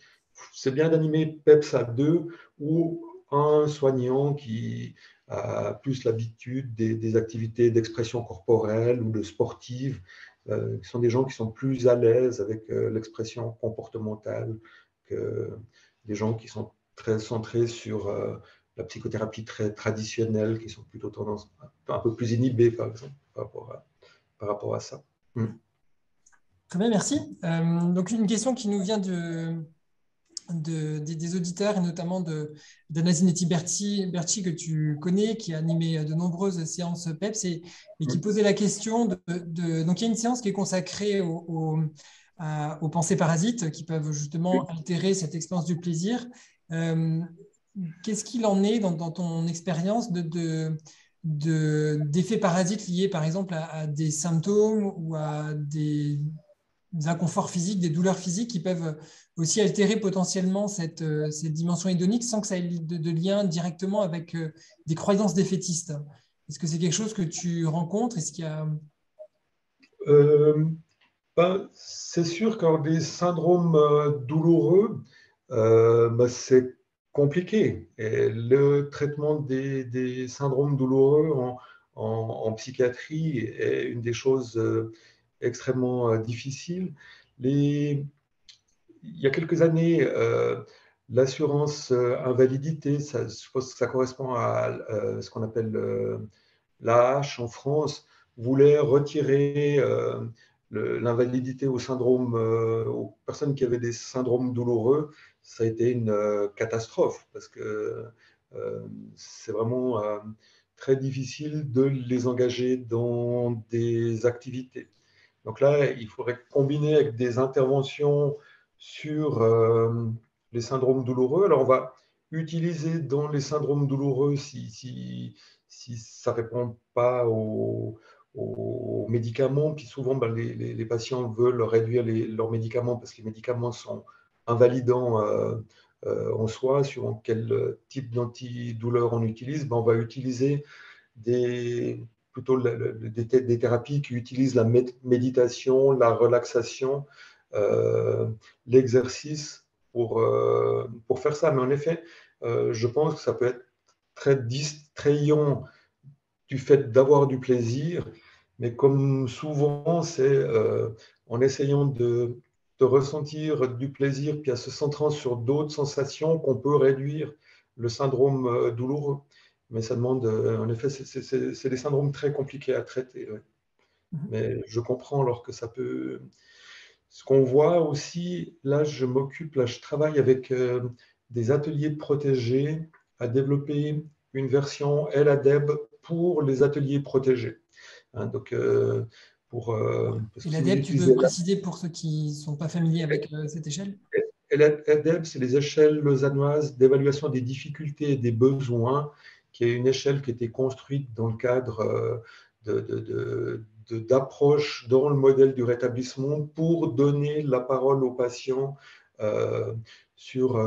c'est bien d'animer PEPS à 2 ou un soignant qui a plus l'habitude des activités d'expression corporelle ou de sportive, qui sont des gens qui sont plus à l'aise avec l'expression comportementale que des gens qui sont très centrés sur la psychothérapie très traditionnelle, qui sont plutôt tendance un peu plus inhibés, par exemple, par rapport à ça. Très bien, merci. Donc, une question qui nous vient des auditeurs, et notamment d'Anazinetti Berti, que tu connais, qui a animé de nombreuses séances PEPS, et qui posait la question donc, il y a une séance qui est consacrée aux pensées parasites qui peuvent justement altérer cette expérience du plaisir. Qu'est-ce qu'il en est dans ton expérience d'effets parasites liés, par exemple, à des symptômes ou à des inconforts physiques, des douleurs physiques qui peuvent aussi altérer potentiellement cette dimension hédonique sans que ça ait de lien directement avec des croyances défaitistes? Est-ce que c'est quelque chose que tu rencontres? Est-ce qu'il y a... C'est sûr qu'en des syndromes douloureux, c'est compliqué. Et le traitement des syndromes douloureux en psychiatrie est une des choses extrêmement difficiles. Il y a quelques années, l'assurance invalidité, je pense que ça correspond à ce qu'on appelle l'AH en France, voulait retirer l'invalidité aux personnes qui avaient des syndromes douloureux. Ça a été une catastrophe, parce que c'est vraiment très difficile de les engager dans des activités. Donc là, il faudrait combiner avec des interventions sur les syndromes douloureux. Alors, on va utiliser dans les syndromes douloureux, si ça ne répond pas aux médicaments, puis souvent les patients veulent réduire leurs médicaments parce que les médicaments sont invalidants en soi, suivant quel type d'antidouleur on utilise, on va utiliser plutôt des thérapies qui utilisent la méditation, la relaxation, l'exercice pour faire ça. Mais en effet, je pense que ça peut être très distrayant du fait d'avoir du plaisir, mais comme souvent, c'est en essayant de ressentir du plaisir, puis en se centrant sur d'autres sensations qu'on peut réduire le syndrome douloureux. Mais ça demande, en effet, c'est des syndromes très compliqués à traiter. Ouais. Mais je comprends alors que ça peut… Ce qu'on voit aussi, là, je travaille avec des ateliers protégés à développer une version LADEB pour les ateliers protégés. Hein, donc, Et l'ADEB, tu peux préciser pour ceux qui ne sont pas familiers avec cette échelle? LADEB, c'est les échelles lausannoises d'évaluation des difficultés et des besoins, qui est une échelle qui a été construite dans le cadre d'approche dans le modèle du rétablissement pour donner la parole aux patients sur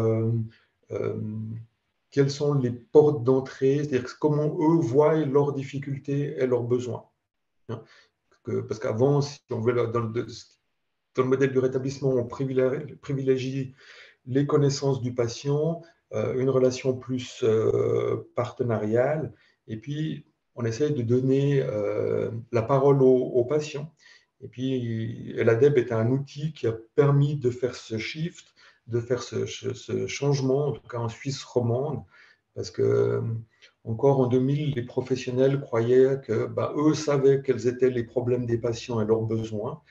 quelles sont les portes d'entrée, c'est-à-dire comment eux voient leurs difficultés et leurs besoins. Parce qu'avant, si on veut, dans le modèle du rétablissement, on privilégie les connaissances du patient, une relation plus partenariale, et puis on essaye de donner la parole aux patients. Et puis l'ADEB est un outil qui a permis de faire ce shift, de faire ce changement, en tout cas en Suisse romande, parce que encore en 2000, les professionnels croyaient que eux savaient quels étaient les problèmes des patients et leurs besoins.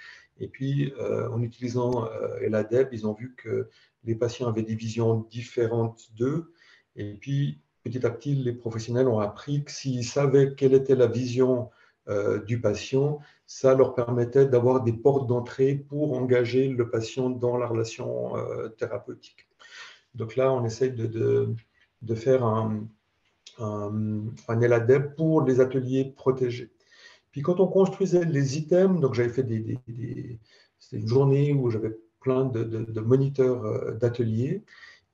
Et puis, en utilisant l'ADEB, ils ont vu que les patients avaient des visions différentes d'eux. Et puis, petit à petit, les professionnels ont appris que s'ils savaient quelle était la vision du patient, ça leur permettait d'avoir des portes d'entrée pour engager le patient dans la relation thérapeutique. Donc là, on essaye de faire un LADEB pour les ateliers protégés. Puis quand on construisait les items, donc j'avais fait c'était une journée où j'avais plein de moniteurs d'ateliers,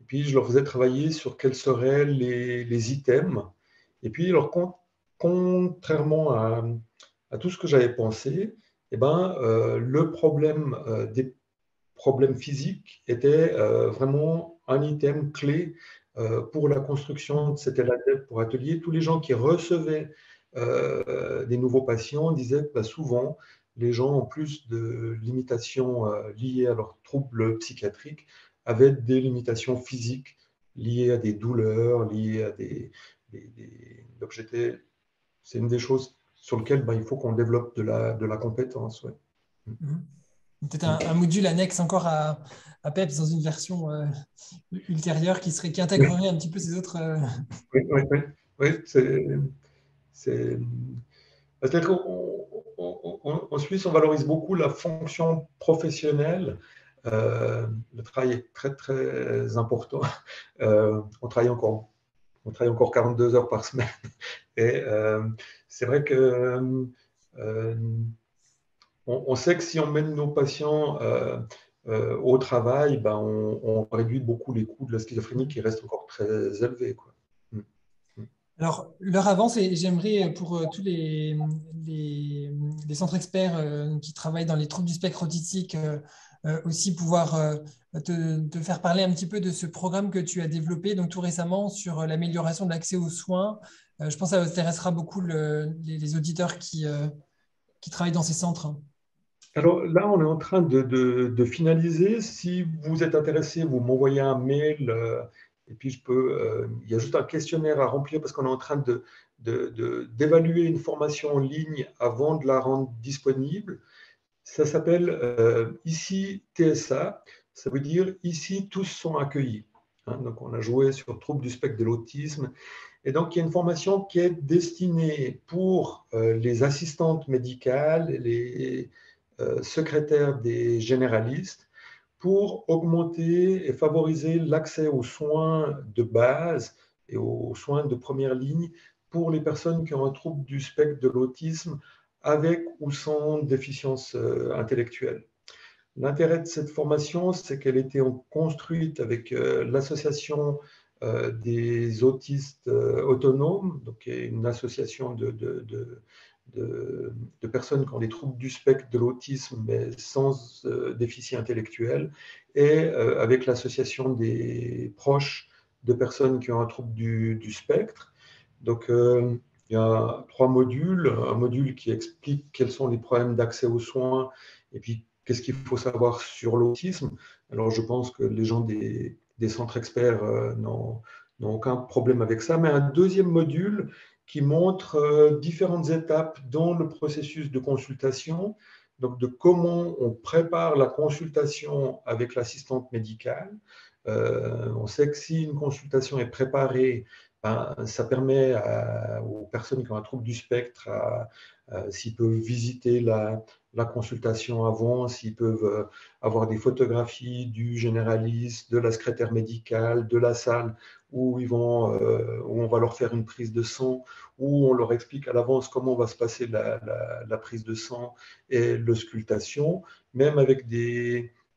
et puis je leur faisais travailler sur quels seraient les items. Et puis, alors, contrairement à tout ce que j'avais pensé, le problème des problèmes physiques était vraiment un item clé pour la construction de cet LADEB pour atelier. Tous les gens qui recevaient des nouveaux patients disaient que souvent, les gens, en plus de limitations liées à leurs troubles psychiatriques, avaient des limitations physiques liées à des douleurs, liées à Donc, c'est une des choses sur lesquelles il faut qu'on développe de la compétence. Ouais. Peut-être un module annexe encore à PEPS dans une version ultérieure qui intégrerait un petit peu ces autres… Oui, c'est-à-dire qu'en Suisse, on valorise beaucoup la fonction professionnelle. Le travail est très, très important. On travaille encore 42 heures par semaine. Et c'est vrai que on sait que si on mène nos patients au travail, on réduit beaucoup les coûts de la schizophrénie qui restent encore très élevés, quoi. Alors, l'heure avance et j'aimerais pour tous les centres experts qui travaillent dans les troubles du spectre autistique aussi pouvoir te faire parler un petit peu de ce programme que tu as développé donc, tout récemment sur l'amélioration de l'accès aux soins. Je pense que ça intéressera beaucoup les auditeurs qui travaillent dans ces centres. Alors là, on est en train de finaliser. Si vous êtes intéressé, vous m'envoyez un mail et puis il y a juste un questionnaire à remplir parce qu'on est en train d'évaluer une formation en ligne avant de la rendre disponible. Ça s'appelle ici TSA, ça veut dire ici tous sont accueillis. Hein, donc on a joué sur le trouble du spectre de l'autisme. Et donc il y a une formation qui est destinée pour les assistantes médicales, les secrétaires des généralistes, pour augmenter et favoriser l'accès aux soins de base et aux soins de première ligne pour les personnes qui ont un trouble du spectre de l'autisme avec ou sans déficience intellectuelle. L'intérêt de cette formation, c'est qu'elle a été construite avec l'association des autistes autonomes, donc qui est une association de personnes qui ont des troubles du spectre de l'autisme mais sans déficit intellectuel, et avec l'association des proches de personnes qui ont un trouble du spectre. Donc, il y a 3 modules. Un module qui explique quels sont les problèmes d'accès aux soins et puis qu'est-ce qu'il faut savoir sur l'autisme. Alors, je pense que les gens des centres experts n'ont aucun problème avec ça. Mais un deuxième module qui montre différentes étapes dans le processus de consultation, donc de comment on prépare la consultation avec l'assistante médicale. On sait que si une consultation est préparée, ben, ça permet aux personnes qui ont un trouble du spectre, s'ils peuvent visiter la consultation avant, s'ils peuvent avoir des photographies du généraliste, de la secrétaire médicale, de la salle où on va leur faire une prise de sang, où on leur explique à l'avance comment va se passer la prise de sang et l'auscultation, même avec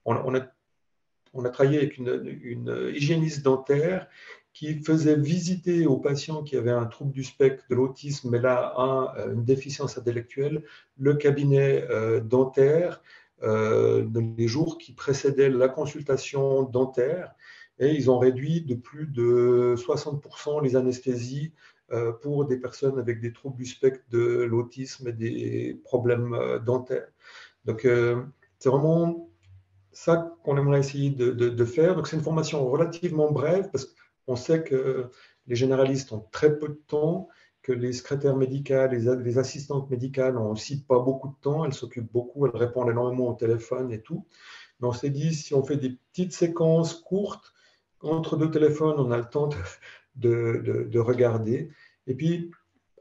on a travaillé avec une hygiéniste dentaire qui faisait visiter aux patients qui avaient un trouble du spectre de l'autisme, mais là, une déficience intellectuelle, le cabinet dentaire dans les jours qui précédaient la consultation dentaire. Et ils ont réduit de plus de 60% les anesthésies pour des personnes avec des troubles du spectre de l'autisme et des problèmes dentaires. Donc, c'est vraiment ça qu'on aimerait essayer de faire. Donc, c'est une formation relativement brève parce qu'on sait que les généralistes ont très peu de temps, que les secrétaires médicales, les assistantes médicales n'ont aussi pas beaucoup de temps. Elles s'occupent beaucoup, elles répondent énormément au téléphone et tout. Mais on s'est dit, si on fait des petites séquences courtes, entre deux téléphones, on a le temps de regarder. Et puis,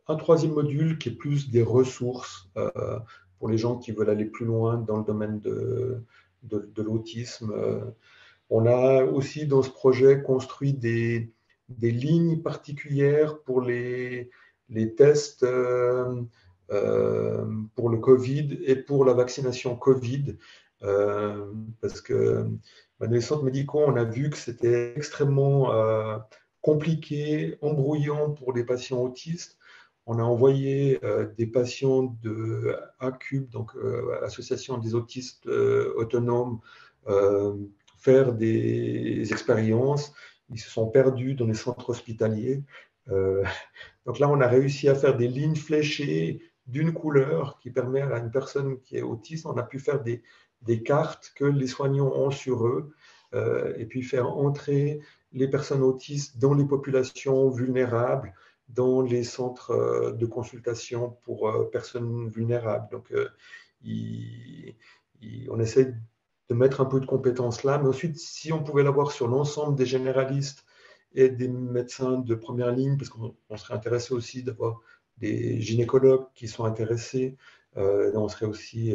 un troisième module qui est plus des ressources pour les gens qui veulent aller plus loin dans le domaine de l'autisme. On a aussi dans ce projet construit des lignes particulières pour les tests pour le Covid et pour la vaccination Covid. Parce que dans les centres médicaux, on a vu que c'était extrêmement compliqué, embrouillant pour les patients autistes. On a envoyé des patients de ACUB, donc Association des autistes autonomes, faire des expériences. Ils se sont perdus dans les centres hospitaliers. Donc là, on a réussi à faire des lignes fléchées d'une couleur qui permet à une personne qui est autiste, on a pu faire des cartes que les soignants ont sur eux et puis faire entrer les personnes autistes dans les populations vulnérables, dans les centres de consultation pour personnes vulnérables. Donc, on essaie de mettre un peu de compétences là, mais ensuite, si on pouvait l'avoir sur l'ensemble des généralistes et des médecins de première ligne, parce qu'on serait intéressé aussi d'avoir des gynécologues qui sont intéressés, on serait aussi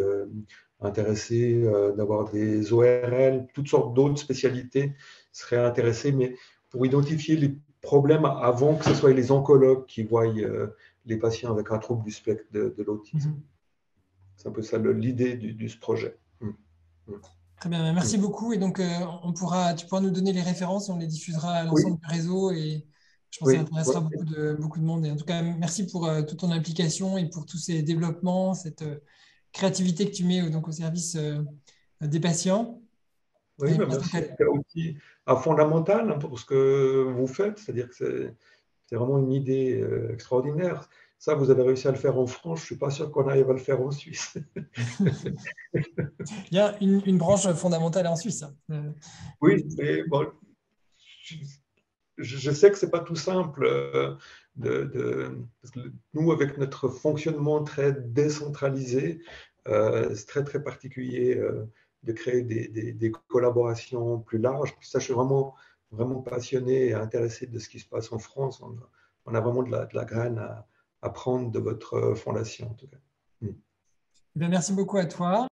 intéressé d'avoir des ORL, toutes sortes d'autres spécialités seraient intéressées, mais pour identifier les problèmes avant que ce soit les oncologues qui voient les patients avec un trouble du spectre de l'autisme. C'est un peu ça l'idée de ce projet. Très bien, merci beaucoup. Et donc, tu pourras nous donner les références et on les diffusera à l'ensemble du réseau. Et je pense que ça intéressera beaucoup de monde. Et en tout cas, merci pour toute ton implication et pour tous ces développements, cette créativité que tu mets donc, au service des patients. Oui, merci. C'est aussi fondamental pour ce que vous faites. C'est-à-dire que c'est vraiment une idée extraordinaire. Ça, vous avez réussi à le faire en France. Je ne suis pas sûr qu'on arrive à le faire en Suisse. Il y a une branche fondamentale en Suisse. Oui, mais bon, je sais que ce n'est pas tout simple. Parce que nous, avec notre fonctionnement très décentralisé, c'est très, très particulier de créer des collaborations plus larges. Puis ça, je suis vraiment, vraiment passionné et intéressé de ce qui se passe en France. On a vraiment de la graine à prendre de votre fondation, en tout cas. Bien, merci beaucoup à toi.